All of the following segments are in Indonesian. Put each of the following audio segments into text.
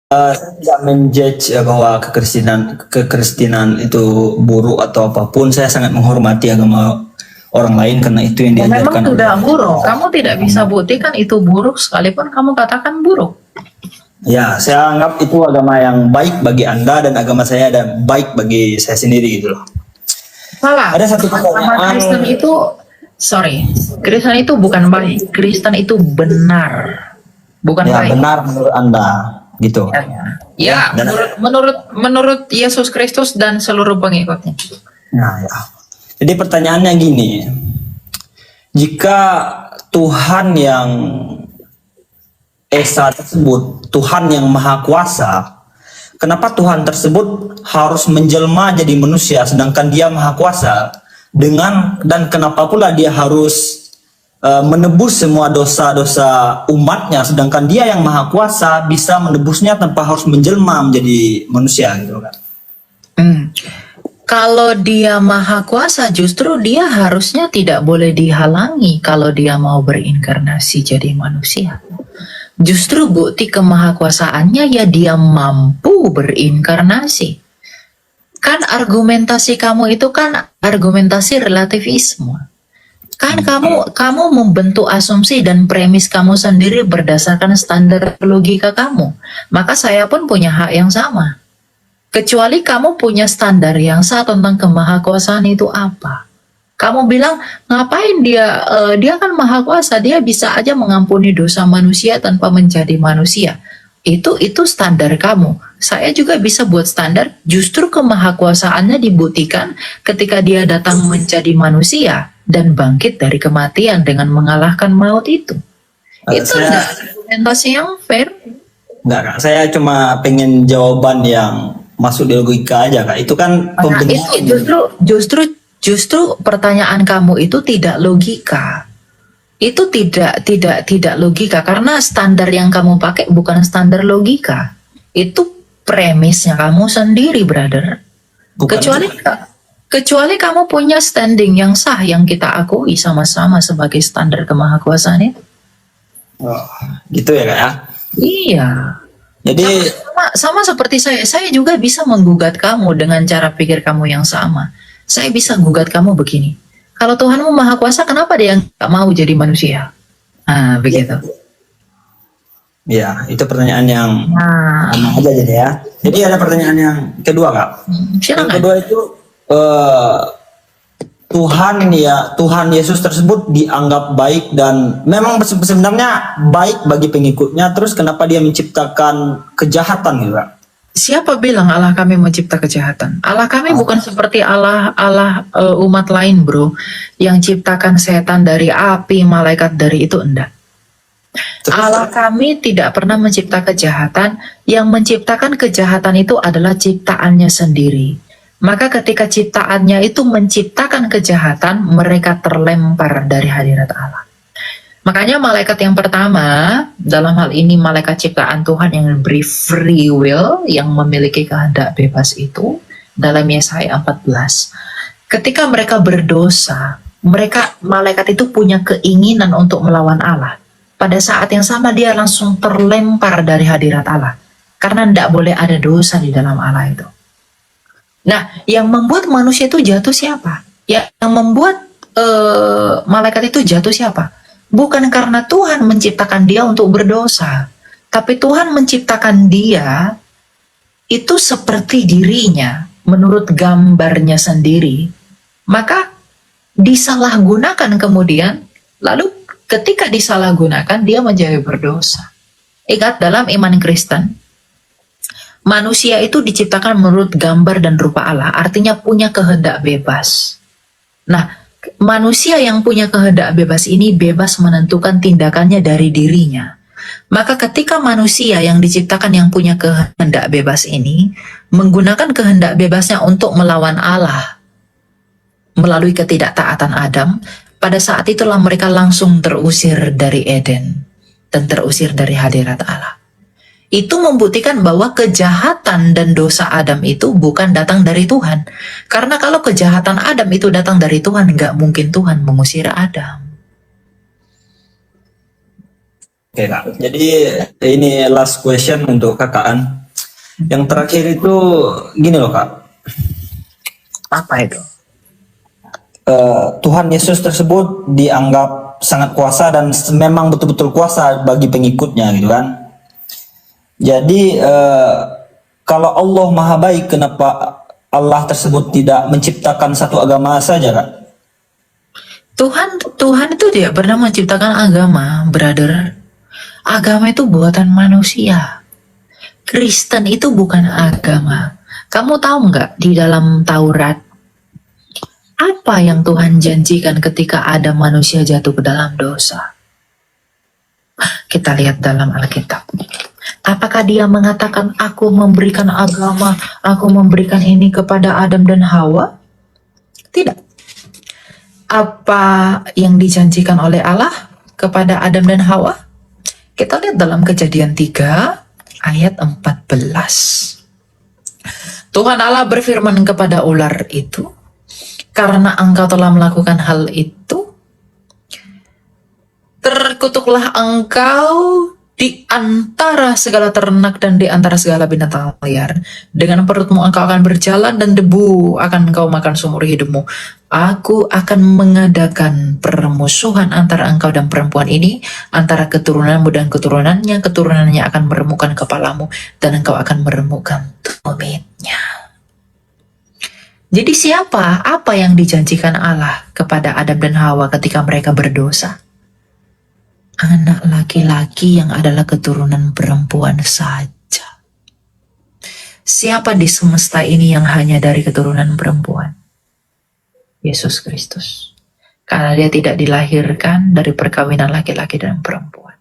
Saya tidak menjudge bahwa kekristenan itu buruk atau apapun. Saya sangat menghormati agama orang lain karena itu yang Memang diajarkan oleh tidak buruk. Kamu tidak bisa buktikan itu buruk sekalipun kamu katakan buruk. ya. Saya anggap itu agama yang baik bagi Anda dan agama saya dan baik bagi saya sendiri gitu loh. Salah. Ada satu Agama pertanyaan. Kristen itu, Kristen itu bukan baik. Kristen itu benar, bukan Ya baik. benar menurut Anda gitu. Ya, Dan- menurut Yesus Kristus dan seluruh pengikutnya. Nah ya. Jadi pertanyaannya gini, jika Tuhan yang Esa tersebut, Tuhan yang Maha Kuasa, kenapa Tuhan tersebut harus menjelma jadi manusia sedangkan Dia Maha Kuasa, dan kenapa pula Dia harus menebus semua dosa-dosa umatnya sedangkan Dia yang Maha Kuasa bisa menebusnya tanpa harus menjelma menjadi manusia gitu kan. Kalau Dia Maha Kuasa, justru Dia harusnya tidak boleh dihalangi kalau Dia mau berinkarnasi jadi manusia. Justru bukti kemahakuasaannya ya Dia mampu berinkarnasi. Kan argumentasi kamu itu kan argumentasi relativisme. Kan kamu membentuk asumsi dan premis kamu sendiri berdasarkan standar logika kamu. Maka saya pun punya hak yang sama. Kecuali kamu punya standar yang sah tentang kemahakuasaan itu apa. Kamu bilang, ngapain dia kan maha kuasa, dia bisa aja mengampuni dosa manusia tanpa menjadi manusia. Itu standar kamu. Saya juga bisa buat standar, justru kemahakuasaannya dibuktikan ketika dia datang menjadi manusia dan bangkit dari kematian dengan mengalahkan maut itu. Itu adalah argumentasi yang fair. Enggak Kak, saya cuma pengen jawaban yang masuk di logika aja Kak. Itu kan Nah, pembenaran. itu justru pertanyaan kamu itu tidak logika. Itu tidak logika karena standar yang kamu pakai bukan standar logika. Itu premisnya kamu sendiri, brother. Bukan Kecuali kamu punya standing yang sah yang kita akui sama-sama sebagai standar kemahakuasaan itu. oh, gitu ya Kak ya. Iya. Jadi Sama seperti saya juga bisa menggugat kamu dengan cara pikir kamu yang sama. Saya bisa gugat kamu begini. Kalau Tuhanmu Maha Kuasa, kenapa dia nggak mau jadi manusia? Nah, begitu. ya, itu pertanyaan yang Nah, sama aja jadi ya. Jadi ada pertanyaan yang kedua Kak. Yang silakan. kedua itu Tuhan Yesus tersebut dianggap baik dan memang sebenarnya baik bagi pengikutnya. Terus kenapa dia menciptakan kejahatan gitu Kak? Siapa bilang Allah kami mencipta kejahatan? Allah kami bukan seperti Allah umat lain, bro, yang ciptakan setan dari api, malaikat dari itu, enggak. Terus, Allah kami tidak pernah mencipta kejahatan. Yang menciptakan kejahatan itu adalah ciptaannya sendiri. Maka ketika ciptaannya itu menciptakan kejahatan, mereka terlempar dari hadirat Allah. Makanya malaikat yang pertama, dalam hal ini malaikat ciptaan Tuhan yang diberi free will, yang memiliki kehendak bebas itu, dalam Yesaya 14. Ketika mereka berdosa, malaikat itu punya keinginan untuk melawan Allah. Pada saat yang sama dia langsung terlempar dari hadirat Allah. Karena tidak boleh ada dosa di dalam Allah itu. Nah, yang membuat manusia itu jatuh siapa? Yang membuat malaikat itu jatuh siapa? Bukan karena Tuhan menciptakan dia untuk berdosa, tapi Tuhan menciptakan dia itu seperti dirinya, menurut gambarnya sendiri. Maka disalahgunakan kemudian, lalu ketika disalahgunakan dia menjadi berdosa. Ingat, dalam iman Kristen, manusia itu diciptakan menurut gambar dan rupa Allah, artinya punya kehendak bebas. Nah, manusia yang punya kehendak bebas ini bebas menentukan tindakannya dari dirinya. Maka ketika manusia yang diciptakan yang punya kehendak bebas ini menggunakan kehendak bebasnya untuk melawan Allah melalui ketidaktaatan Adam, pada saat itulah mereka langsung terusir dari Eden dan terusir dari hadirat Allah. Itu membuktikan bahwa kejahatan dan dosa Adam itu bukan datang dari Tuhan. Karena kalau kejahatan Adam itu datang dari Tuhan, nggak mungkin Tuhan mengusir Adam. Oke Kak, jadi ini last question untuk Kakak. Yang terakhir itu gini loh Kak, Apa itu? Tuhan Yesus tersebut dianggap sangat kuasa dan memang betul-betul kuasa bagi pengikutnya gitu kan. Jadi kalau Allah Maha Baik, kenapa Allah tersebut tidak menciptakan satu agama saja Kak? Tuhan itu tidak pernah menciptakan agama, brother. Agama itu buatan manusia. Kristen itu bukan agama. Kamu tahu nggak di dalam Taurat apa yang Tuhan janjikan ketika ada manusia jatuh ke dalam dosa? Kita lihat dalam Alkitab. Apakah dia mengatakan aku memberikan agama, aku memberikan ini kepada Adam dan Hawa? Tidak. Apa yang dijanjikan oleh Allah kepada Adam dan Hawa? Kita lihat dalam Kejadian 3 ayat 14. Tuhan Allah berfirman kepada ular itu, karena engkau telah melakukan hal itu, terkutuklah engkau di antara segala ternak dan di antara segala binatang liar. Dengan perutmu engkau akan berjalan dan debu akan engkau makan seumur hidupmu. Aku akan mengadakan permusuhan antara engkau dan perempuan ini, antara keturunanmu dan keturunannya. Keturunannya akan meremukkan kepalamu dan engkau akan meremukkan tumitnya. Jadi apa yang dijanjikan Allah kepada Adam dan Hawa ketika mereka berdosa? Anak laki-laki yang adalah keturunan perempuan saja. Siapa di semesta ini yang hanya dari keturunan perempuan? Yesus Kristus. Karena dia tidak dilahirkan dari perkawinan laki-laki dan perempuan.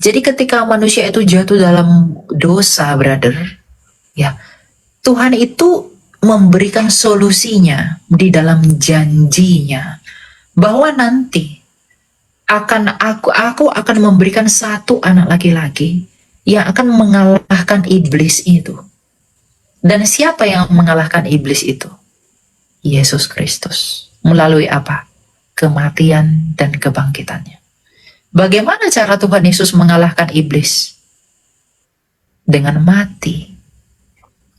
Jadi ketika manusia itu jatuh dalam dosa, brother, ya, Tuhan itu memberikan solusinya di dalam janjinya bahwa nanti aku akan memberikan satu anak laki-laki yang akan mengalahkan iblis itu. Dan siapa yang mengalahkan iblis itu? Yesus Kristus. Melalui apa? Kematian dan kebangkitannya. Bagaimana cara Tuhan Yesus mengalahkan iblis? Dengan mati.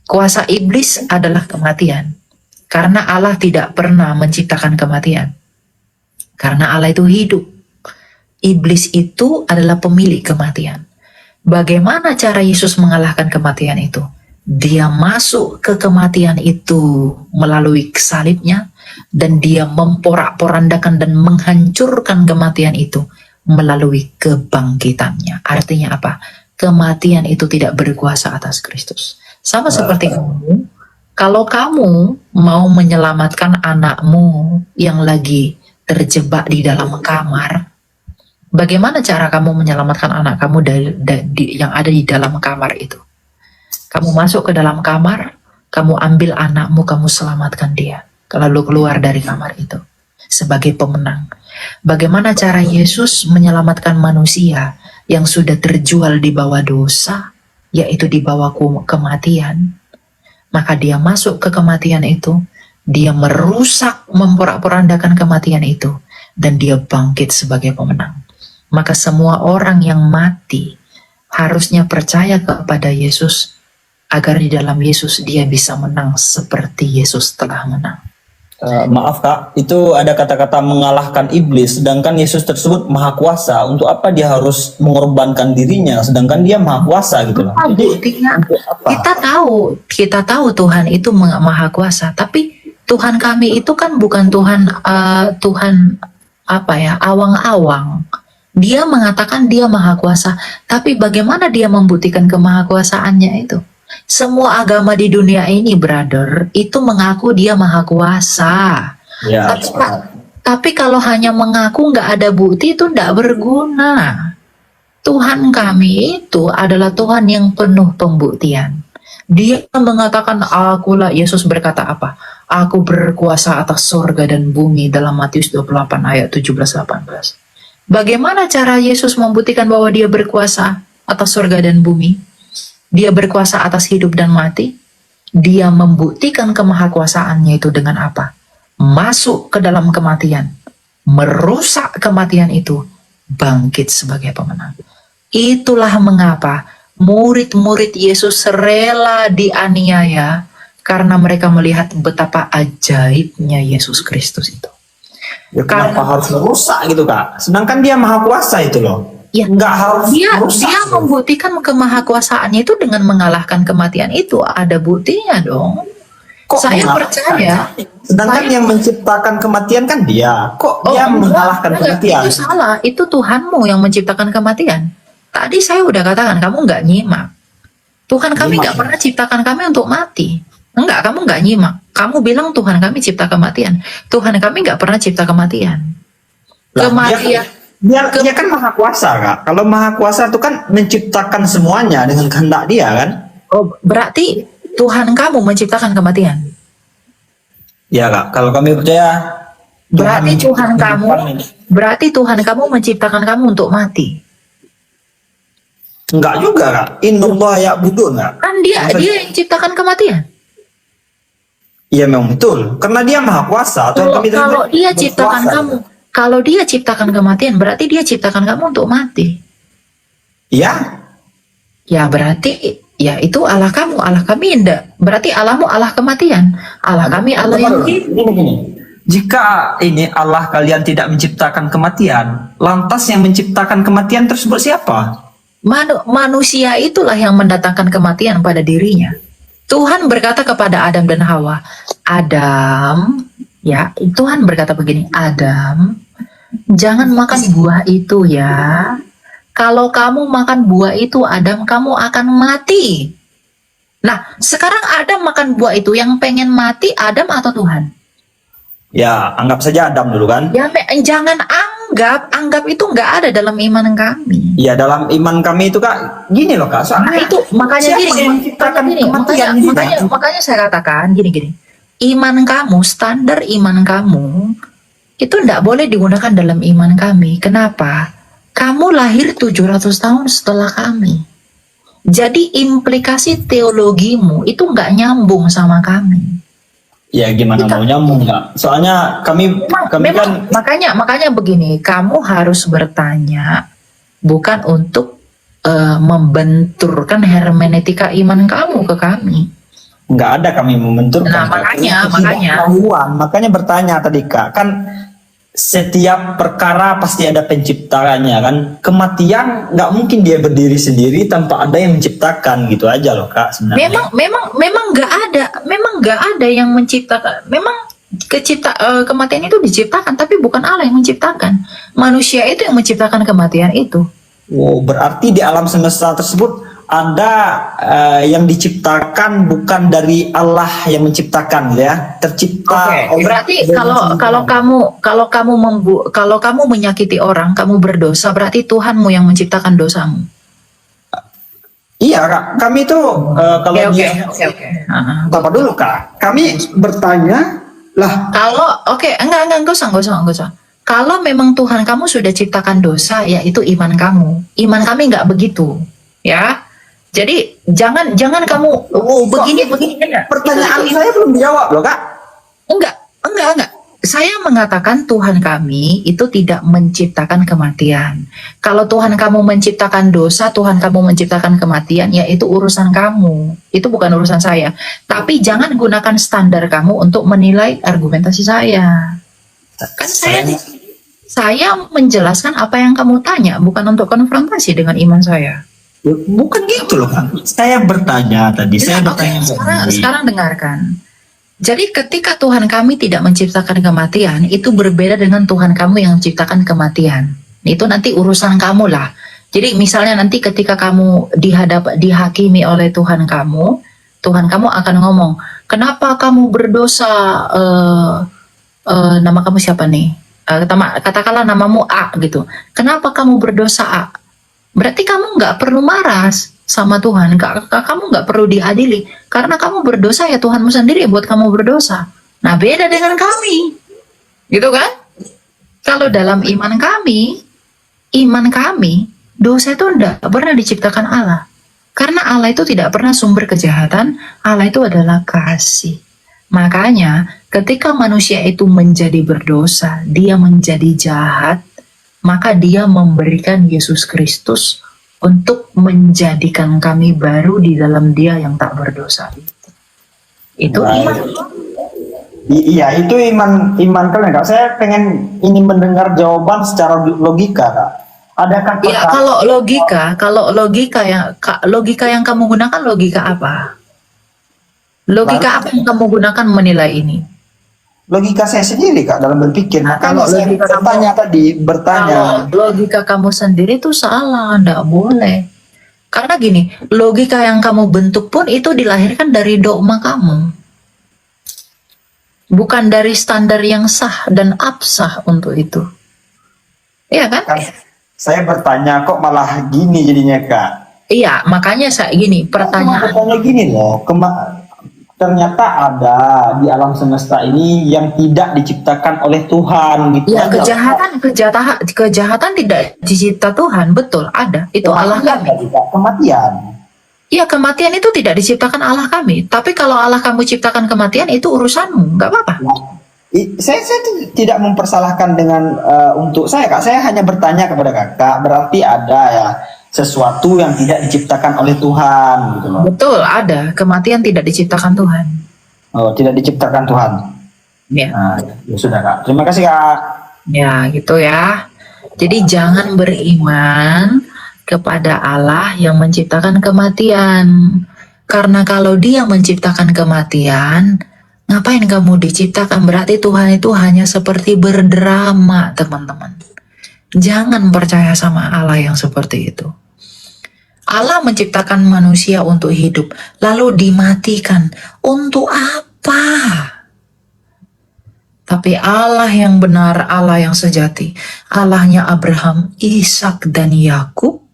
Kuasa iblis adalah kematian. Karena Allah tidak pernah menciptakan kematian. Karena Allah itu hidup. Iblis itu adalah pemilik kematian. Bagaimana cara Yesus mengalahkan kematian itu? Dia masuk ke kematian itu melalui salibnya, dan dia memporak-porandakan dan menghancurkan kematian itu melalui kebangkitannya. Artinya apa? Kematian itu tidak berkuasa atas Kristus. Sama seperti kamu, kalau kamu mau menyelamatkan anakmu yang lagi terjebak di dalam kamar, bagaimana cara kamu menyelamatkan anak kamu yang ada di dalam kamar itu? Kamu masuk ke dalam kamar, kamu ambil anakmu, kamu selamatkan dia. Lalu keluar dari kamar itu sebagai pemenang. Bagaimana cara Yesus menyelamatkan manusia yang sudah terjual di bawah dosa, yaitu di bawah kematian? Maka dia masuk ke kematian itu, dia merusak, memporak-porandakan kematian itu, dan dia bangkit sebagai pemenang. Maka semua orang yang mati harusnya percaya kepada Yesus, agar di dalam Yesus dia bisa menang seperti Yesus telah menang. Maaf Kak, itu ada kata-kata mengalahkan iblis, sedangkan Yesus tersebut maha kuasa. Untuk apa dia harus mengorbankan dirinya, sedangkan dia maha kuasa gitu loh. Jadi Buktinya, untuk apa? kita tahu Tuhan itu maha kuasa, tapi Tuhan kami itu kan bukan Tuhan apa ya, awang-awang. Dia mengatakan dia maha kuasa, tapi bagaimana dia membuktikan kemahakuasaannya itu? Semua agama di dunia ini, brother, itu mengaku dia maha kuasa. Ya, Tapi kalau hanya mengaku nggak ada bukti, itu nggak berguna. Tuhan kami itu adalah Tuhan yang penuh pembuktian. Dia mengatakan, akulah, Yesus berkata apa? Aku berkuasa atas surga dan bumi, dalam Matius 28 ayat 17-18. Bagaimana cara Yesus membuktikan bahwa dia berkuasa atas surga dan bumi? Dia berkuasa atas hidup dan mati. Dia membuktikan kemahakuasaannya itu dengan apa? Masuk ke dalam kematian, merusak kematian itu, bangkit sebagai pemenang. Itulah mengapa murid-murid Yesus rela dianiaya karena mereka melihat betapa ajaibnya Yesus Kristus itu. Ya, kenapa Karena harus merusak gitu Kak? Sedangkan dia maha kuasa itu loh. ya, Nggak harus dia merusak. membuktikan kemahakuasaannya itu dengan mengalahkan kematian itu. Ada buktinya dong. Kok Saya mengalahkan? percaya. Sedangkan Saya- yang menciptakan kematian kan dia. Kok dia mengalahkan enggak, kematian? itu salah. Itu Tuhanmu yang menciptakan kematian. Tadi saya udah katakan kamu nggak nyimak. Tuhan kami Nyimak, nggak ya? pernah ciptakan kami untuk mati. Enggak, kamu nggak nyimak. Kamu bilang Tuhan kami cipta kematian. Tuhan kami nggak pernah cipta kematian. Lah, Kematian. dia kan maha kuasa Kak. Kalau maha kuasa itu kan menciptakan semuanya dengan kehendak dia kan? Oh, berarti Tuhan kamu menciptakan kematian. Ya Kak. Kalau kami percaya Berarti Tuhan kamu, menciptakan ini. berarti Tuhan kamu menciptakan kamu untuk mati. Enggak juga Kak. Innallah ya'budun Kak. Kan dia yang ciptakan kematian. Iya memang betul. Karena dia maha kuasa. Tuhan Kalau kami itu kalau dia berkuasa. ciptakan kamu, kalau dia ciptakan kematian, berarti dia ciptakan kamu untuk mati. Iya. Ya berarti ya itu Allah kamu, Allah kami enggak. Berarti Allahmu Allah kematian. Allah kami Allah yang hidup. Gini. Jika ini Allah kalian tidak menciptakan kematian, lantas yang menciptakan kematian tersebut siapa? Manusia itulah yang mendatangkan kematian pada dirinya. Tuhan berkata kepada Adam dan Hawa, Adam, ya Tuhan berkata begini, Adam, jangan makan buah itu ya. Kalau kamu makan buah itu, Adam, kamu akan mati. Nah, sekarang Adam makan buah itu, yang pengen mati Adam atau Tuhan? Ya, anggap saja Adam dulu kan. Ya, jangan anggap itu nggak ada dalam iman kami. Ya, dalam iman kami itu Kak, gini loh Kak, Nah soalnya itu makanya siapa gini, yang menciptakan makanya gini, kematian makanya, ini, makanya, Kak? makanya saya katakan gini, iman kamu, standar iman kamu itu tidak boleh digunakan dalam iman kami. Kenapa? Kamu lahir 700 tahun setelah kami. Jadi implikasi teologimu itu nggak nyambung sama kami. Ya gimana mau nyambung Kak? Soalnya kami kan Memang makanya begini, kamu harus bertanya bukan untuk membenturkan hermeneutika iman kamu ke kami. nggak ada kami membenturkan. Nah, Kak. makanya- Makanya bertanya tadi Kak, kan setiap perkara pasti ada penciptaannya kan. Kematian nggak mungkin dia berdiri sendiri tanpa ada yang menciptakan gitu aja loh Kak sebenarnya. Memang nggak ada yang menciptakan. Memang kematian itu diciptakan, tapi bukan Allah yang menciptakan. Manusia itu yang menciptakan kematian itu. Oh, berarti di alam semesta tersebut ada yang diciptakan bukan dari Allah yang menciptakan gitu ya, tercipta. Oke, berarti kalau kamu menyakiti orang, kamu berdosa, berarti Tuhanmu yang menciptakan dosamu. Iya Kak, kami itu kalau Oke. apa dulu Kak? Kami bertanya lah. Kalau enggak usah. Kalau memang Tuhan kamu sudah ciptakan dosa, ya itu iman kamu. Iman kami enggak begitu, ya. Jadi jangan kamu begini enggak. Pertanyaan saya belum dijawab loh Kak. Enggak. Saya mengatakan Tuhan kami itu tidak menciptakan kematian. Kalau Tuhan kamu menciptakan dosa, Tuhan kamu menciptakan kematian, ya itu urusan kamu. Itu bukan urusan saya. Tapi jangan gunakan standar kamu untuk menilai argumentasi saya. Kan saya menjelaskan apa yang kamu tanya, bukan untuk konfrontasi dengan iman saya. Bukan gitu loh Kak. Saya bertanya tadi. Saya bertanya. Sekarang dengarkan. Jadi ketika Tuhan kami tidak menciptakan kematian, itu berbeda dengan Tuhan kamu yang menciptakan kematian. Itu nanti urusan kamu lah. Jadi misalnya nanti ketika kamu dihakimi oleh Tuhan kamu akan ngomong, kenapa kamu berdosa? Nama kamu siapa nih? Katakanlah namamu A gitu. Kenapa kamu berdosa A? Berarti kamu nggak perlu marah sama Tuhan, kamu nggak perlu diadili karena kamu berdosa, ya Tuhanmu sendiri yang buat kamu berdosa. Nah beda dengan kami, gitu kan? Kalau dalam iman kami dosa itu tidak pernah diciptakan Allah, karena Allah itu tidak pernah sumber kejahatan. Allah itu adalah kasih. Makanya ketika manusia itu menjadi berdosa, dia menjadi jahat, maka dia memberikan Yesus Kristus untuk menjadikan kami baru di dalam Dia yang tak berdosa. Itu iman. Iya, itu iman kalian, Kak. Saya pengen ini mendengar jawaban secara logika, Kak. Adakah Ya, kalau logika yang kamu gunakan logika apa? Logika apa yang kamu gunakan menilai ini? logika saya sendiri, Kak, dalam berpikir? Nah, Makanya kalau saya logika bertanya. Kalau logika kamu sendiri itu salah, ndak boleh. Karena gini, logika yang kamu bentuk pun itu dilahirkan dari dogma kamu. Bukan dari standar yang sah dan absah untuk itu. Iya kan? Kan saya bertanya kok malah gini jadinya, Kak. Iya, makanya saya gini, Cuma pertanyaan. bertanya gini loh, ternyata ada di alam semesta ini yang tidak diciptakan oleh Tuhan gitu. Ya, aja. kejahatan tidak dicipta Tuhan, betul, ada. Itu Allah Kematian kami. tadi, Kak, kematian. Iya, kematian itu tidak diciptakan Allah kami. Tapi kalau Allah kamu ciptakan kematian, itu urusanmu, nggak apa-apa. Nah, saya tidak mempersalahkan dengan untuk saya, Kak. Saya hanya bertanya kepada Kakak, berarti ada ya sesuatu yang tidak diciptakan oleh Tuhan gitu loh. Betul, ada. Kematian tidak diciptakan Tuhan. Oh, tidak diciptakan Tuhan. Ya, Nah, ya sudah, Kak. Terima kasih, Kak. ya gitu ya. Jadi jangan beriman kepada Allah yang menciptakan kematian. Karena kalau Dia menciptakan kematian, ngapain kamu diciptakan? Berarti Tuhan itu hanya seperti berdrama, teman-teman. Jangan percaya sama Allah yang seperti itu. Allah menciptakan manusia untuk hidup, lalu dimatikan. Untuk apa? Tapi Allah yang benar, Allah yang sejati, Allahnya Abraham, Ishak, dan Yakub,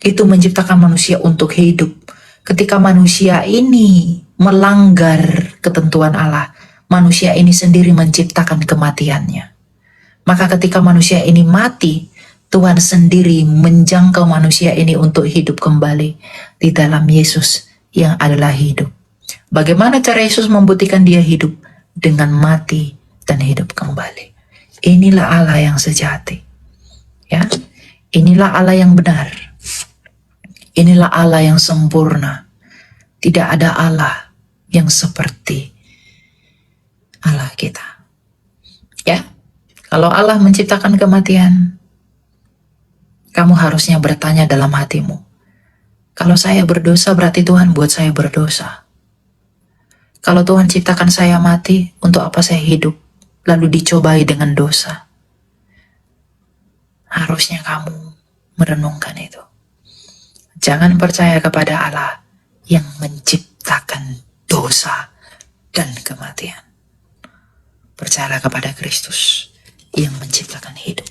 itu menciptakan manusia untuk hidup. Ketika manusia ini melanggar ketentuan Allah, manusia ini sendiri menciptakan kematiannya. Maka ketika manusia ini mati, Tuhan sendiri menjangkau manusia ini untuk hidup kembali di dalam Yesus yang adalah hidup. Bagaimana cara Yesus membuktikan Dia hidup? Dengan mati dan hidup kembali. Inilah Allah yang sejati. Ya, inilah Allah yang benar. Inilah Allah yang sempurna. Tidak ada Allah yang seperti Allah kita. Ya, kalau Allah menciptakan kematian, kamu harusnya bertanya dalam hatimu, kalau saya berdosa berarti Tuhan buat saya berdosa. Kalau Tuhan ciptakan saya mati, untuk apa saya hidup lalu dicobai dengan dosa? Harusnya kamu merenungkan itu. Jangan percaya kepada Allah yang menciptakan dosa dan kematian. Percayalah kepada Kristus yang menciptakan hidup.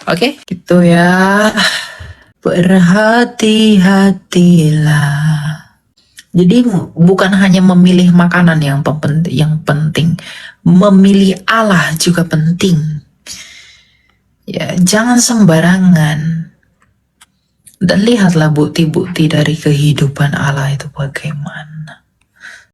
Oke, gitu ya. Berhati-hatilah. Jadi bukan hanya memilih makanan yang penting, memilih Allah juga penting. Ya, jangan sembarangan. Dan lihatlah bukti-bukti dari kehidupan Allah itu bagaimana.